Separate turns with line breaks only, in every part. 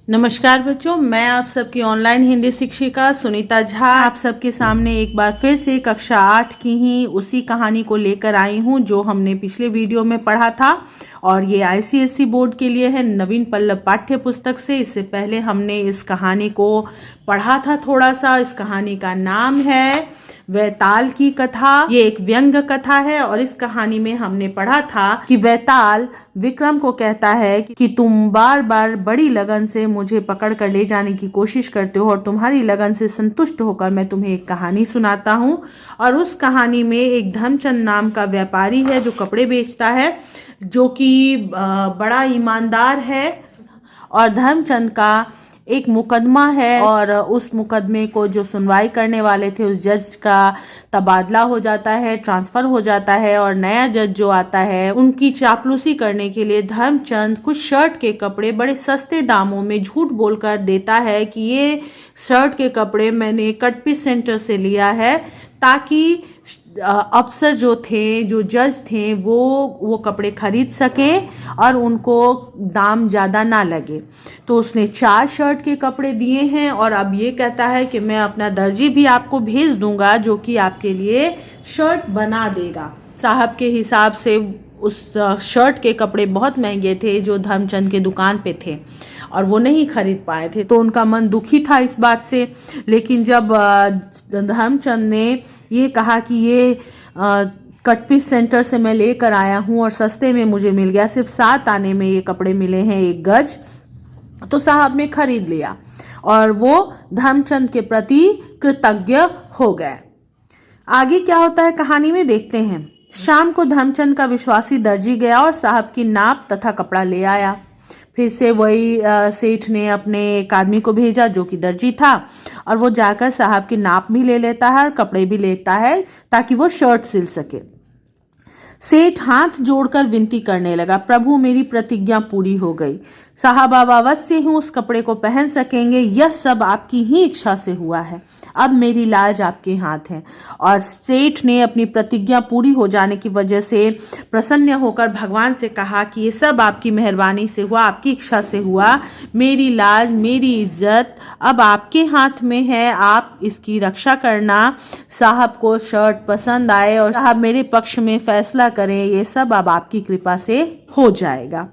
नमस्कार बच्चों, मैं आप सबकी ऑनलाइन हिंदी शिक्षिका सुनीता झा आप सबके सामने एक बार फिर से कक्षा 8 की ही उसी कहानी को लेकर आई हूं जो हमने पिछले वीडियो में पढ़ा था। और ये आईसीएसई बोर्ड के लिए है, नवीन पल्लव पाठ्य पुस्तक से। इससे पहले हमने इस कहानी को पढ़ा था थोड़ा सा। इस कहानी का नाम है वैताल की कथा। ये एक व्यंग्य कथा है और इस कहानी में हमने पढ़ा था कि वैताल विक्रम को कहता है कि तुम बार बार बड़ी लगन से मुझे पकड़ कर ले जाने की कोशिश करते हो और तुम्हारी लगन से संतुष्ट होकर मैं तुम्हें एक कहानी सुनाता हूँ। और उस कहानी में एक धर्मचंद नाम का व्यापारी है जो कपड़े बेचता है, जो कि बड़ा ईमानदार है। और धर्मचंद का एक मुकदमा है और उस मुकदमे को जो सुनवाई करने वाले थे उस जज का तबादला हो जाता है, ट्रांसफर हो जाता है। और नया जज जो आता है उनकी चापलूसी करने के लिए धर्मचंद कुछ शर्ट के कपड़े बड़े सस्ते दामों में झूठ बोलकर देता है कि ये शर्ट के कपड़े मैंने कट पीस सेंटर से लिया है, ताकि अफसर जो थे, जो जज थे, वो कपड़े खरीद सके और उनको दाम ज़्यादा ना लगे। तो उसने 4 शर्ट के कपड़े दिए हैं और अब ये कहता है कि मैं अपना दर्जी भी आपको भेज दूंगा जो कि आपके लिए शर्ट बना देगा। साहब के हिसाब से उस शर्ट के कपड़े बहुत महंगे थे जो धर्मचंद के दुकान पे थे और वो नहीं खरीद पाए थे, तो उनका मन दुखी था इस बात से। लेकिन जब धर्मचंद ने ये कहा कि ये कट पीस सेंटर से मैं लेकर आया हूँ और सस्ते में मुझे मिल गया, सिर्फ 7 आने में ये कपड़े मिले हैं 1 गज, तो साहब ने खरीद लिया और वो धर्मचंद के प्रति कृतज्ञ हो गए। आगे क्या होता है कहानी में देखते हैं। शाम को धर्मचंद का विश्वासी दर्जी गया और साहब की नाप तथा कपड़ा ले आया। फिर से वही सेठ ने अपने एक आदमी को भेजा जो कि दर्जी था और वो जाकर साहब की नाप भी ले लेता है और कपड़े भी लेता है ताकि वो शर्ट सिल सके। सेठ हाथ जोड़कर विनती करने लगा, प्रभु मेरी प्रतिज्ञा पूरी हो गई, साहब अब अवश्य ही उस कपड़े को पहन सकेंगे, यह सब आपकी ही इच्छा से हुआ है, अब मेरी लाज आपके हाथ है। और सेठ ने अपनी प्रतिज्ञा पूरी हो जाने की वजह से प्रसन्न होकर भगवान से कहा कि ये सब आपकी मेहरबानी से हुआ, आपकी इच्छा से हुआ, मेरी लाज मेरी इज्जत अब आपके हाथ में है, आप इसकी रक्षा करना। साहब को शर्ट पसंद आए और साहब मेरे पक्ष में फैसला करें, ये सब अब आपकी कृपा से हो जाएगा।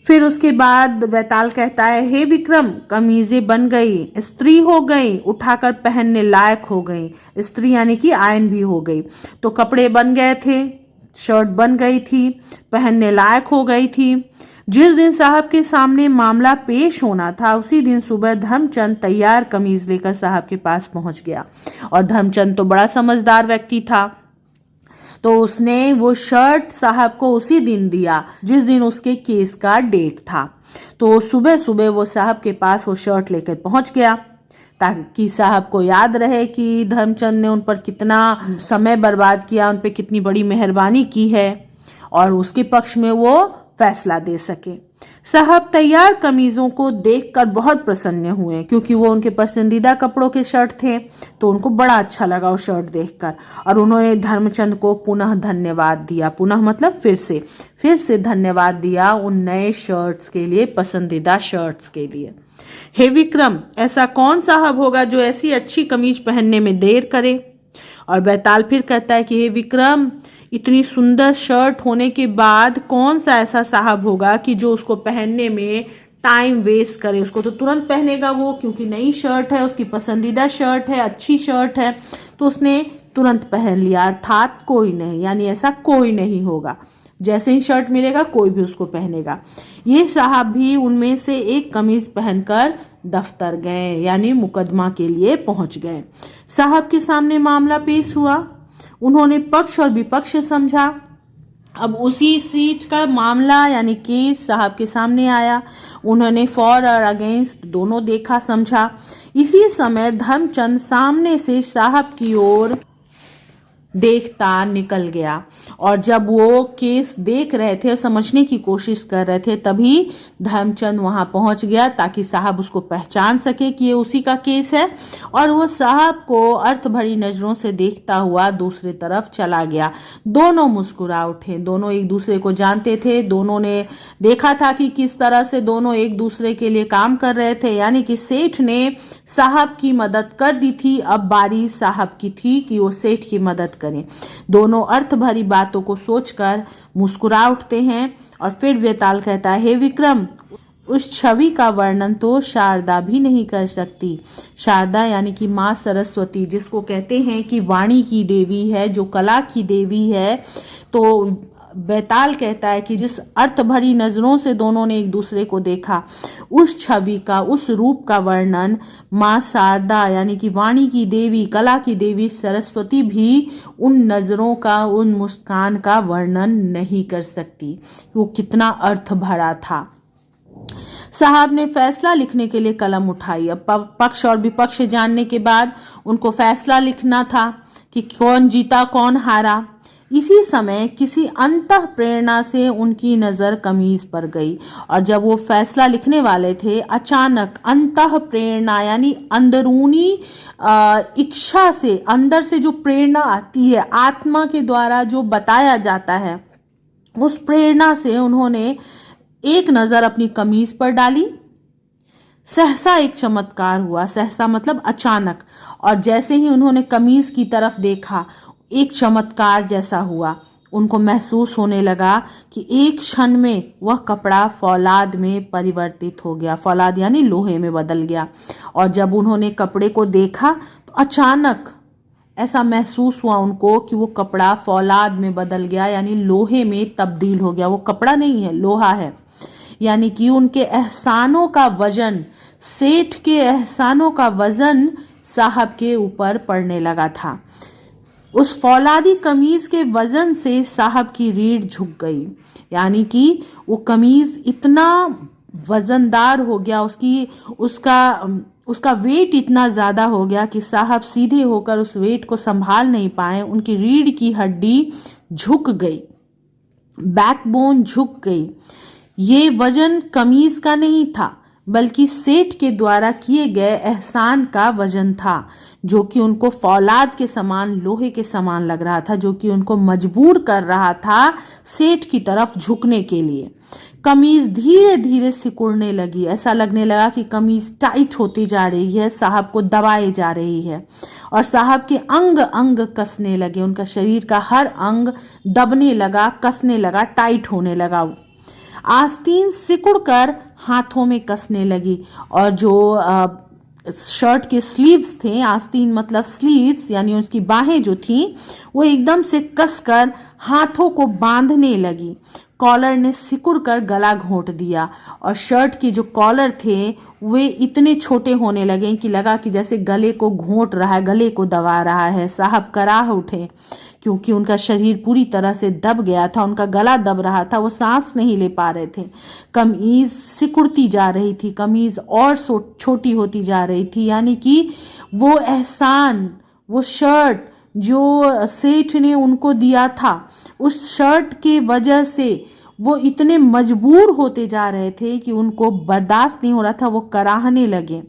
फिर उसके बाद वैताल कहता है, हे विक्रम, कमीजें बन गई, स्त्री हो गई, उठाकर पहनने लायक हो गई, स्त्री यानी कि आयन भी हो गई। तो कपड़े बन गए थे, शर्ट बन गई थी, पहनने लायक हो गई थी। जिस दिन साहब के सामने मामला पेश होना था उसी दिन सुबह धर्मचंद तैयार कमीज लेकर साहब के पास पहुंच गया। और धर्मचंद तो बड़ा समझदार व्यक्ति था, तो उसने वो शर्ट साहब को उसी दिन दिया जिस दिन उसके केस का डेट था। तो सुबह सुबह वो साहब के पास वो शर्ट लेकर पहुंच गया ताकि साहब को याद रहे कि धर्मचंद ने उन पर कितना समय बर्बाद किया, उन पर कितनी बड़ी मेहरबानी की है और उसके पक्ष में वो फैसला दे सके। साहब तैयार कमीजों को देखकर बहुत प्रसन्न हुए क्योंकि वो उनके पसंदीदा कपड़ों के शर्ट थे, तो उनको बड़ा अच्छा लगा वो शर्ट देखकर और उन्होंने धर्मचंद को पुनः धन्यवाद दिया। पुनः मतलब फिर से धन्यवाद दिया उन नए शर्ट्स के लिए, पसंदीदा शर्ट्स के लिए। हे विक्रम, ऐसा कौन साहब होगा जो ऐसी अच्छी कमीज पहनने में देर करे। और बैताल फिर कहता है कि हे विक्रम, इतनी सुंदर शर्ट होने के बाद कौन सा ऐसा साहब होगा कि जो उसको पहनने में टाइम वेस्ट करे। उसको तो तुरंत पहनेगा वो, क्योंकि नई शर्ट है, उसकी पसंदीदा शर्ट है, अच्छी शर्ट है, तो उसने तुरंत पहन लिया। अर्थात कोई नहीं, यानी ऐसा कोई नहीं होगा, जैसे ही शर्ट मिलेगा कोई भी उसको पहनेगा। ये साहब भी उनमें से एक कमीज पहनकर दफ्तर गए, यानी मुकदमा के लिए पहुंच गए। साहब के सामने मामला पेश हुआ, उन्होंने पक्ष और विपक्ष समझा। अब उसी सीट का मामला यानी केस साहब के सामने आया, उन्होंने फॉर और अगेंस्ट दोनों देखा समझा। इसी समय धर्मचंद सामने से साहब की ओर देखता निकल गया। और जब वो केस देख रहे थे और समझने की कोशिश कर रहे थे तभी धर्मचंद वहां पहुंच गया ताकि साहब उसको पहचान सके कि ये उसी का केस है। और वो साहब को अर्थ भरी नजरों से देखता हुआ दूसरी तरफ चला गया। दोनों मुस्कुरा उठे, दोनों एक दूसरे को जानते थे, दोनों ने देखा था कि किस तरह से दोनों एक दूसरे के लिए काम कर रहे थे। यानी कि सेठ ने साहब की मदद कर दी थी, अब बारी साहब की थी कि वो सेठ की मदद करें। दोनों अर्थ भरी बातों को सोचकर मुस्कुरा उठते हैं। और फिर वेताल कहता है, हे विक्रम, उस छवि का वर्णन तो शारदा भी नहीं कर सकती। शारदा यानी कि माँ सरस्वती, जिसको कहते हैं कि वाणी की देवी है, जो कला की देवी है। तो बेताल कहता है कि जिस अर्थ भरी नजरों से दोनों ने एक दूसरे को देखा, उस छवि का, उस रूप का वर्णन माँ शारदा यानी कि वाणी की देवी, कला की देवी सरस्वती भी उन नजरों का, उन मुस्कान का वर्णन नहीं कर सकती। वो कितना अर्थ भरा था। साहब ने फैसला लिखने के लिए कलम उठाई। अब पक्ष और विपक्ष जानने के बाद उनको फैसला लिखना था कि कौन जीता कौन हारा। इसी समय किसी अंतः प्रेरणा से उनकी नजर कमीज पर गई। और जब वो फैसला लिखने वाले थे, अचानक अंतः प्रेरणा यानी अंदरूनी इच्छा से, अंदर से जो प्रेरणा आती है, आत्मा के द्वारा जो बताया जाता है, उस प्रेरणा से उन्होंने एक नजर अपनी कमीज पर डाली। सहसा एक चमत्कार हुआ। सहसा मतलब अचानक। और जैसे ही उन्होंने कमीज की तरफ देखा, एक चमत्कार जैसा हुआ। उनको महसूस होने लगा कि एक क्षण में वह कपड़ा फौलाद में परिवर्तित हो गया। फौलाद यानी लोहे में बदल गया। और जब उन्होंने कपड़े को देखा तो अचानक ऐसा महसूस हुआ उनको कि वो कपड़ा फौलाद में बदल गया, यानी लोहे में तब्दील हो गया। वो कपड़ा नहीं है, लोहा है। यानी कि उनके एहसानों का वजन, सेठ के एहसानों का वजन साहब के ऊपर पड़ने लगा था। उस फौलादी कमीज के वजन से साहब की रीढ़ झुक गई। यानी कि वो कमीज इतना वजनदार हो गया, उसका वेट इतना ज़्यादा हो गया कि साहब सीधे होकर उस वेट को संभाल नहीं पाए। उनकी रीढ़ की हड्डी झुक गई, बैकबोन झुक गई। ये वजन कमीज का नहीं था, बल्कि सेठ के द्वारा किए गए एहसान का वजन था, जो कि उनको फौलाद के समान, लोहे के समान लग रहा था, जो कि उनको मजबूर कर रहा था सेठ की तरफ झुकने के लिए। कमीज धीरे धीरे सिकुड़ने लगी। ऐसा लगने लगा कि कमीज टाइट होती जा रही है, साहब को दबाए जा रही है। और साहब के अंग अंग कसने लगे। उनका शरीर का हर अंग दबने लगा, कसने लगा, टाइट होने लगा। आस्तीन सिकुड़कर हाथों में कसने लगी। और जो शर्ट के स्लीव्स थे, आस्तीन मतलब स्लीव्स यानी उसकी बाहें जो थी, वो एकदम से कसकर हाथों को बांधने लगी। कॉलर ने सिकुड़कर गला घोंट दिया और शर्ट के जो कॉलर थे वे इतने छोटे होने लगे कि लगा कि जैसे गले को घोंट रहा है, गले को दबा रहा है। साहब कराह उठे क्योंकि उनका शरीर पूरी तरह से दब गया था, उनका गला दब रहा था, वो सांस नहीं ले पा रहे थे। कमीज सिकुड़ती जा रही थी, कमीज और छोटी होती जा रही थी। यानी कि वो एहसान, वो शर्ट जो सेठ ने उनको दिया था, उस शर्ट के वजह से वो इतने मजबूर होते जा रहे थे कि उनको बर्दाश्त नहीं हो रहा था, वो कराहने लगे।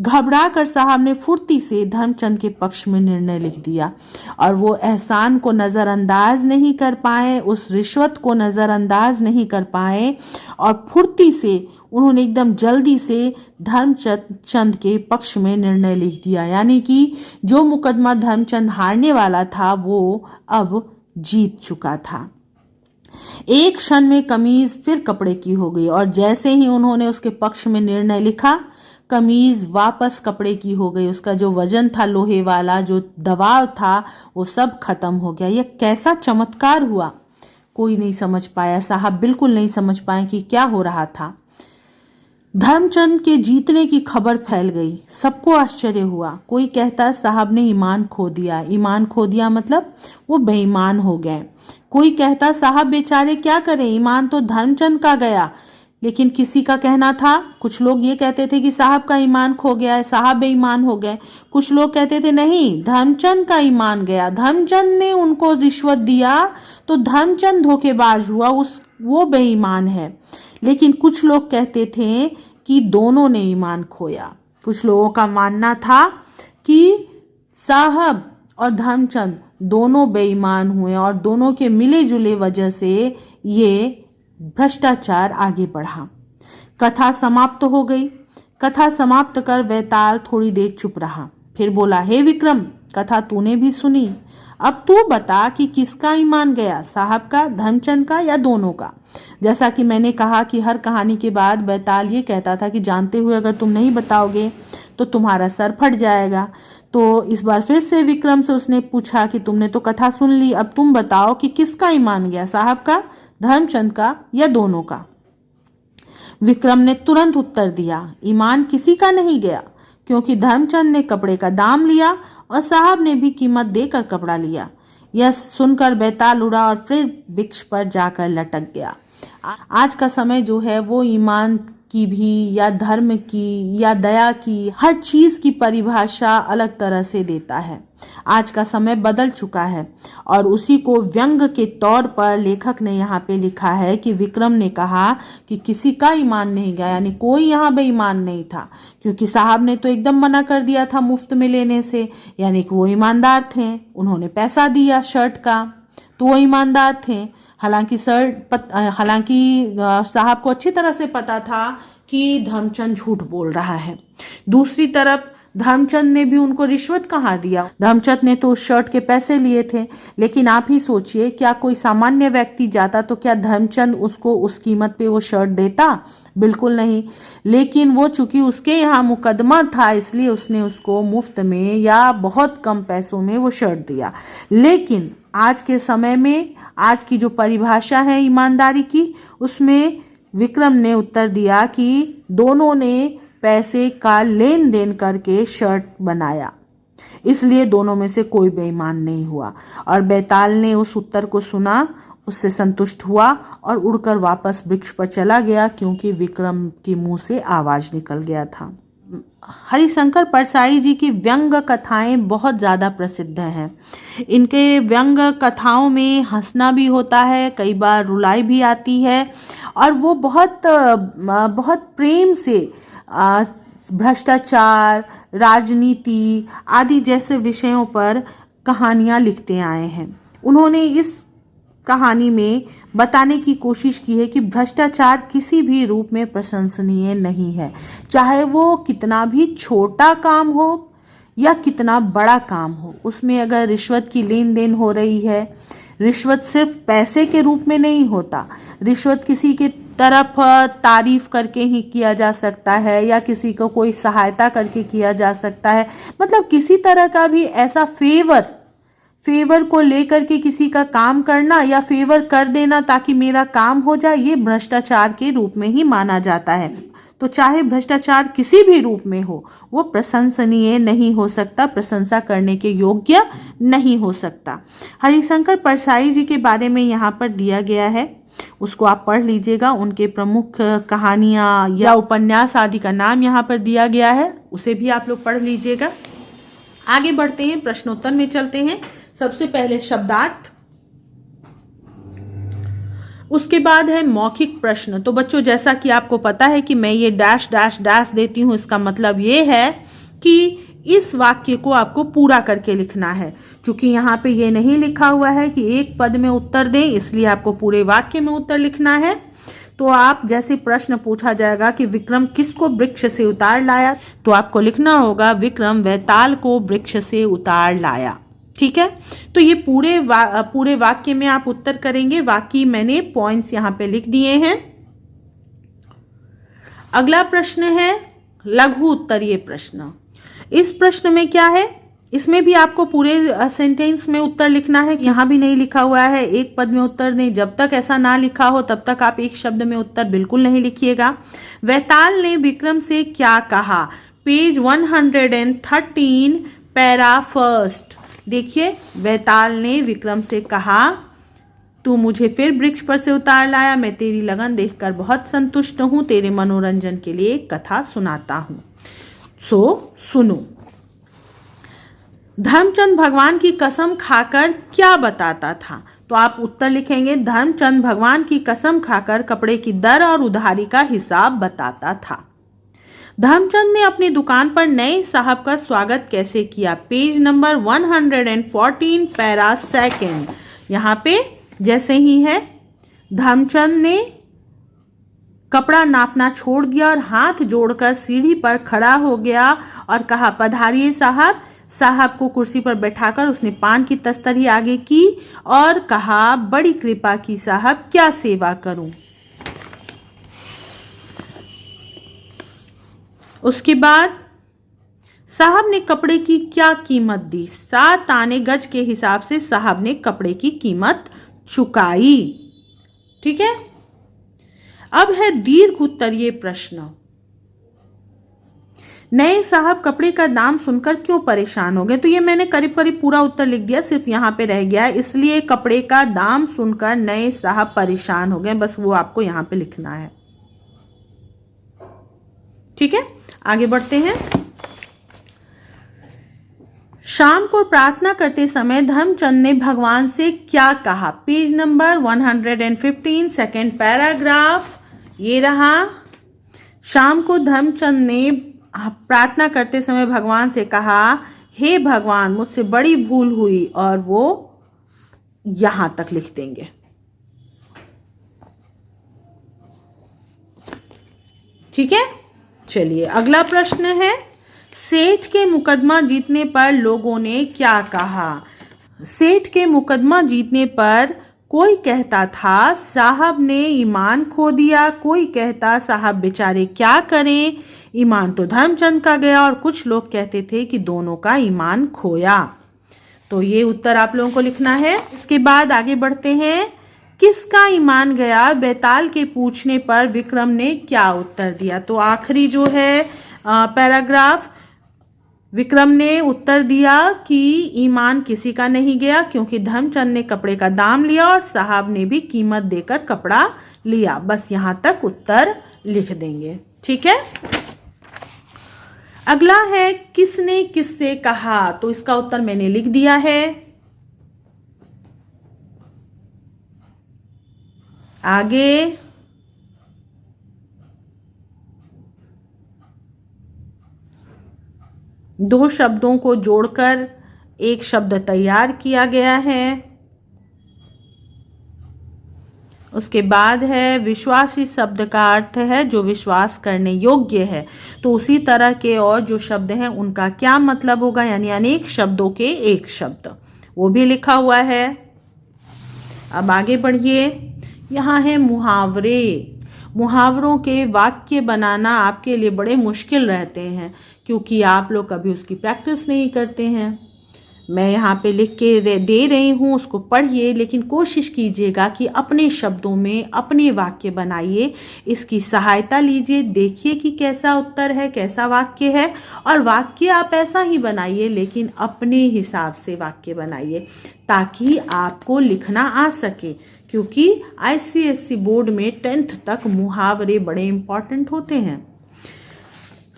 घबरा कर साहब ने फुर्ती से धर्मचंद के पक्ष में निर्णय लिख दिया। और वो एहसान को नज़रअंदाज नहीं कर पाए, उस रिश्वत को नज़रअंदाज नहीं कर पाए, और फुर्ती से उन्होंने एकदम जल्दी से धर्मचंद के पक्ष में निर्णय लिख दिया। यानी कि जो मुकदमा धर्मचंद हारने वाला था वो अब जीत चुका था। एक क्षण में कमीज फिर कपड़े की हो गई और जैसे ही उन्होंने उसके पक्ष में निर्णय लिखा, कमीज वापस कपड़े की हो गई। उसका जो वजन था लोहे वाला, जो दबाव था, वो सब खत्म हो गया। यह कैसा चमत्कार हुआ, कोई नहीं समझ पाया। साहब बिल्कुल नहीं समझ पाए कि क्या हो रहा था। धर्मचंद के जीतने की खबर फैल गई, सबको आश्चर्य हुआ। कोई कहता साहब ने ईमान खो दिया। ईमान खो दिया मतलब वो बेईमान हो गए। कोई कहता साहब बेचारे क्या करें, ईमान तो धर्मचंद का गया। लेकिन किसी का कहना था, कुछ लोग ये कहते थे कि साहब का ईमान खो गया है, साहब बेईमान हो गए। कुछ लोग कहते थे नहीं, धर्मचंद का ईमान गया, धर्मचंद ने उनको रिश्वत दिया तो धर्मचंद धोखेबाज हुआ, वो बेईमान है। लेकिन कुछ लोग कहते थे कि दोनों ने ईमान खोया। कुछ लोगों का मानना था कि साहब और धर्मचंद दोनों बेईमान हुए और दोनों के मिले जुले वजह से ये भ्रष्टाचार आगे बढ़ा। कथा समाप्त हो गई। कथा समाप्त कर वैताल थोड़ी देर चुप रहा, फिर बोला, हे विक्रम, कथा तूने भी सुनी, अब तू बता कि किसका ईमान गया, साहब का, धर्मचंद का या दोनों का। जैसा कि मैंने कहा कि हर कहानी के बाद वैताल ये कहता था कि जानते हुए अगर तुम नहीं बताओगे तो तुम्हारा सर फट जाएगा। तो इस बार फिर से विक्रम से उसने पूछा कि तुमने तो कथा सुन ली, अब तुम बताओ कि किसका ईमान गया, साहब का, धर्मचंद का या दोनों का। विक्रम ने तुरंत उत्तर दिया, ईमान किसी का नहीं गया, क्योंकि धर्मचंद ने कपड़े का दाम लिया और साहब ने भी कीमत देकर कपड़ा लिया। यह सुनकर बैताल उड़ा और फिर वृक्ष पर जाकर लटक गया। आज का समय जो है वो ईमान की भी या धर्म की या दया की, हर चीज की परिभाषा अलग तरह से देता है। आज का समय बदल चुका है और उसी को व्यंग के तौर पर लेखक ने यहाँ पे लिखा है कि विक्रम ने कहा कि किसी का ईमान नहीं गया, यानी कोई यहाँ बेईमान नहीं था, क्योंकि साहब ने तो एकदम मना कर दिया था मुफ्त में लेने से, यानी कि वो ईमानदार थे, उन्होंने पैसा दिया शर्ट का तो वो ईमानदार थे। हालांकि साहब को अच्छी तरह से पता था कि धर्मचंद झूठ बोल रहा है। दूसरी तरफ धर्मचंद ने भी उनको रिश्वत कहाँ दिया, धर्मचंद ने तो उस शर्ट के पैसे लिए थे। लेकिन आप ही सोचिए, क्या कोई सामान्य व्यक्ति जाता तो क्या धर्मचंद उसको उस कीमत पे वो शर्ट देता? बिल्कुल नहीं। लेकिन वो चूंकि उसके यहाँ मुकदमा था इसलिए उसने उसको मुफ्त में या बहुत कम पैसों में वो शर्ट दिया। लेकिन आज के समय में, आज की जो परिभाषा है ईमानदारी की, उसमें विक्रम ने उत्तर दिया कि दोनों ने पैसे का लेन देन करके शर्ट बनाया, इसलिए दोनों में से कोई बेईमान नहीं हुआ। और बैताल ने उस उत्तर को सुना, उससे संतुष्ट हुआ और उड़कर वापस वृक्ष पर चला गया, क्योंकि विक्रम के मुंह से आवाज निकल गया था। हरिशंकर परसाई जी की व्यंग कथाएं बहुत ज़्यादा प्रसिद्ध हैं। इनके व्यंग कथाओं में हंसना भी होता है, कई बार रुलाई भी आती है, और वो बहुत प्रेम से भ्रष्टाचार, राजनीति आदि जैसे विषयों पर कहानियाँ लिखते आए हैं। उन्होंने इस कहानी में बताने की कोशिश की है कि भ्रष्टाचार किसी भी रूप में प्रशंसनीय नहीं है, चाहे वो कितना भी छोटा काम हो या कितना बड़ा काम हो। उसमें अगर रिश्वत की लेन देन हो रही है, रिश्वत सिर्फ पैसे के रूप में नहीं होता, रिश्वत किसी के तरफ तारीफ करके ही किया जा सकता है या किसी को कोई सहायता करके किया जा सकता है। मतलब किसी तरह का भी ऐसा फेवर को लेकर के किसी का काम करना या फेवर कर देना ताकि मेरा काम हो जाए, ये भ्रष्टाचार के रूप में ही माना जाता है। तो चाहे भ्रष्टाचार किसी भी रूप में हो, वो प्रशंसनीय नहीं हो सकता, प्रशंसा करने के योग्य नहीं हो सकता। हरिशंकर परसाई जी के बारे में यहाँ पर दिया गया है, उसको आप पढ़ लीजिएगा। उनके प्रमुख कहानियाँ या उपन्यास आदि का नाम यहाँ पर दिया गया है, उसे भी आप लोग पढ़ लीजिएगा। आगे बढ़ते हैं, प्रश्नोत्तर में चलते हैं। सबसे पहले शब्दार्थ, उसके बाद है मौखिक प्रश्न। तो बच्चों, जैसा कि आपको पता है कि मैं ये डैश डैश डैश देती हूँ, इसका मतलब ये है कि इस वाक्य को आपको पूरा करके लिखना है। चूंकि यहाँ पे ये नहीं लिखा हुआ है कि एक पद में उत्तर दें, इसलिए आपको पूरे वाक्य में उत्तर लिखना है। तो आप जैसे प्रश्न पूछा जाएगा कि विक्रम किसको वृक्ष से उतार लाया, तो आपको लिखना होगा विक्रम वैताल को वृक्ष से उतार लाया। ठीक है, तो ये पूरे वाक्य में आप उत्तर करेंगे। वाक्य मैंने पॉइंट्स यहाँ पे लिख दिए हैं। अगला प्रश्न है लघु उत्तरीय प्रश्न। इस प्रश्न में क्या है, इसमें भी आपको पूरे सेंटेंस में उत्तर लिखना है। यहाँ भी नहीं लिखा हुआ है एक पद में उत्तर दें, जब तक ऐसा ना लिखा हो तब तक आप एक शब्द में उत्तर बिल्कुल नहीं लिखिएगा। वैताल ने विक्रम से क्या कहा, पेज 113 पैरा फर्स्ट। देखिए, वैताल ने विक्रम से कहा तू मुझे फिर वृक्ष पर से उतार लाया। मैं तेरी लगन देखकर बहुत संतुष्ट हूँ। तेरे मनोरंजन के लिए एक कथा सुनाता हूँ, सो सुनो। धर्मचंद भगवान की कसम खाकर क्या बताता था? तो आप उत्तर लिखेंगे, धर्मचंद भगवान की कसम खाकर कपड़े की दर और उधारी का हिसाब बताता था। धर्मचंद ने अपनी दुकान पर नए साहब का स्वागत कैसे किया? Page number 114 para second. यहाँ पे जैसे ही है, धर्मचंद ने कपड़ा नापना छोड़ दिया और हाथ जोड़कर सीढ़ी पर खड़ा हो गया और कहा, पधारिए साहब। साहब को कुर्सी पर बैठाकर उसने पान की तस्तरी आगे की और कहा, बड़ी कृपा की साहब, क्या सेवा करूं? उसके बाद साहब ने कपड़े की क्या कीमत दी? 7 आने गज के हिसाब से साहब ने कपड़े की कीमत चुकाई। ठीक है, अब है दीर्घ उत्तरीय प्रश्न। नए साहब कपड़े का दाम सुनकर क्यों परेशान हो गए? तो ये मैंने करीब करीब पूरा उत्तर लिख दिया, सिर्फ यहां पे रह गया है, इसलिए कपड़े का दाम सुनकर नए साहब परेशान हो गए, बस वो आपको यहां पे लिखना है। ठीक है, आगे बढ़ते हैं। शाम को प्रार्थना करते समय धर्मचंद ने भगवान से क्या कहा? पेज नंबर 115 सेकंड पैराग्राफ, ये रहा। शाम को धर्मचंद ने प्रार्थना करते समय भगवान से कहा, हे भगवान, मुझसे बड़ी भूल हुई, और वो यहां तक लिख देंगे। ठीक है, चलिए अगला प्रश्न है, सेठ के मुकदमा जीतने पर लोगों ने क्या कहा? सेठ के मुकदमा जीतने पर कोई कहता था साहब ने ईमान खो दिया, कोई कहता साहब बेचारे क्या करें, ईमान तो धर्मचंद का गया, और कुछ लोग कहते थे कि दोनों का ईमान खोया। तो ये उत्तर आप लोगों को लिखना है। इसके बाद आगे बढ़ते हैं, किसका ईमान गया? बेताल के पूछने पर विक्रम ने क्या उत्तर दिया? तो आखिरी जो है पैराग्राफ, विक्रम ने उत्तर दिया कि ईमान किसी का नहीं गया, क्योंकि धर्मचंद ने कपड़े का दाम लिया और साहब ने भी कीमत देकर कपड़ा लिया। बस यहां तक उत्तर लिख देंगे। ठीक है, अगला है, किसने किससे कहा? तो इसका उत्तर मैंने लिख दिया है। आगे दो शब्दों को जोड़कर एक शब्द तैयार किया गया है। उसके बाद है, विश्वासी शब्द का अर्थ है जो विश्वास करने योग्य है। तो उसी तरह के और जो शब्द हैं उनका क्या मतलब होगा, यानी अनेक शब्दों के एक शब्द, वो भी लिखा हुआ है। अब आगे बढ़िए, यहाँ है मुहावरे। मुहावरों के वाक्य बनाना आपके लिए बड़े मुश्किल रहते हैं, क्योंकि आप लोग कभी उसकी प्रैक्टिस नहीं करते हैं। मैं यहाँ पे लिख के दे रही हूँ, उसको पढ़िए, लेकिन कोशिश कीजिएगा कि अपने शब्दों में अपने वाक्य बनाइए, इसकी सहायता लीजिए, देखिए कि कैसा उत्तर है, कैसा वाक्य है, और वाक्य आप ऐसा ही बनाइए, लेकिन अपने हिसाब से वाक्य बनाइए, ताकि आपको लिखना आ सके, क्योंकि ICSE बोर्ड में 10th तक मुहावरे बड़े इंपॉर्टेंट होते हैं।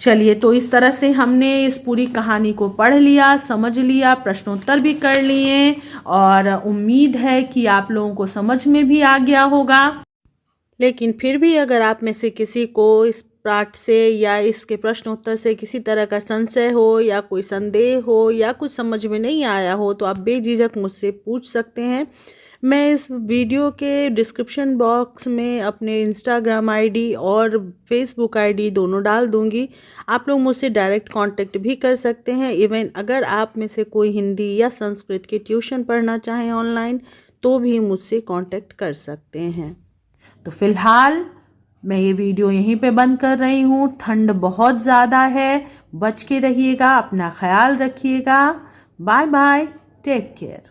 चलिए, तो इस तरह से हमने इस पूरी कहानी को पढ़ लिया, समझ लिया, प्रश्नोत्तर भी कर लिए, और उम्मीद है कि आप लोगों को समझ में भी आ गया होगा। लेकिन फिर भी अगर आप में से किसी को इस पाठ से या इसके प्रश्नोत्तर से किसी तरह का संशय हो या कोई संदेह हो या कुछ समझ में नहीं आया हो, तो आप बेझिझक मुझसे पूछ सकते हैं। मैं इस वीडियो के डिस्क्रिप्शन बॉक्स में अपने इंस्टाग्राम आईडी और फेसबुक आईडी दोनों डाल दूंगी। आप लोग मुझसे डायरेक्ट कांटेक्ट भी कर सकते हैं। इवन अगर आप में से कोई हिंदी या संस्कृत के ट्यूशन पढ़ना चाहें ऑनलाइन, तो भी मुझसे कांटेक्ट कर सकते हैं। तो फिलहाल मैं ये वीडियो यहीं पे बंद कर रही हूँ। ठंड बहुत ज़्यादा है, बच के रहिएगा, अपना ख्याल रखिएगा। Bye bye, take care.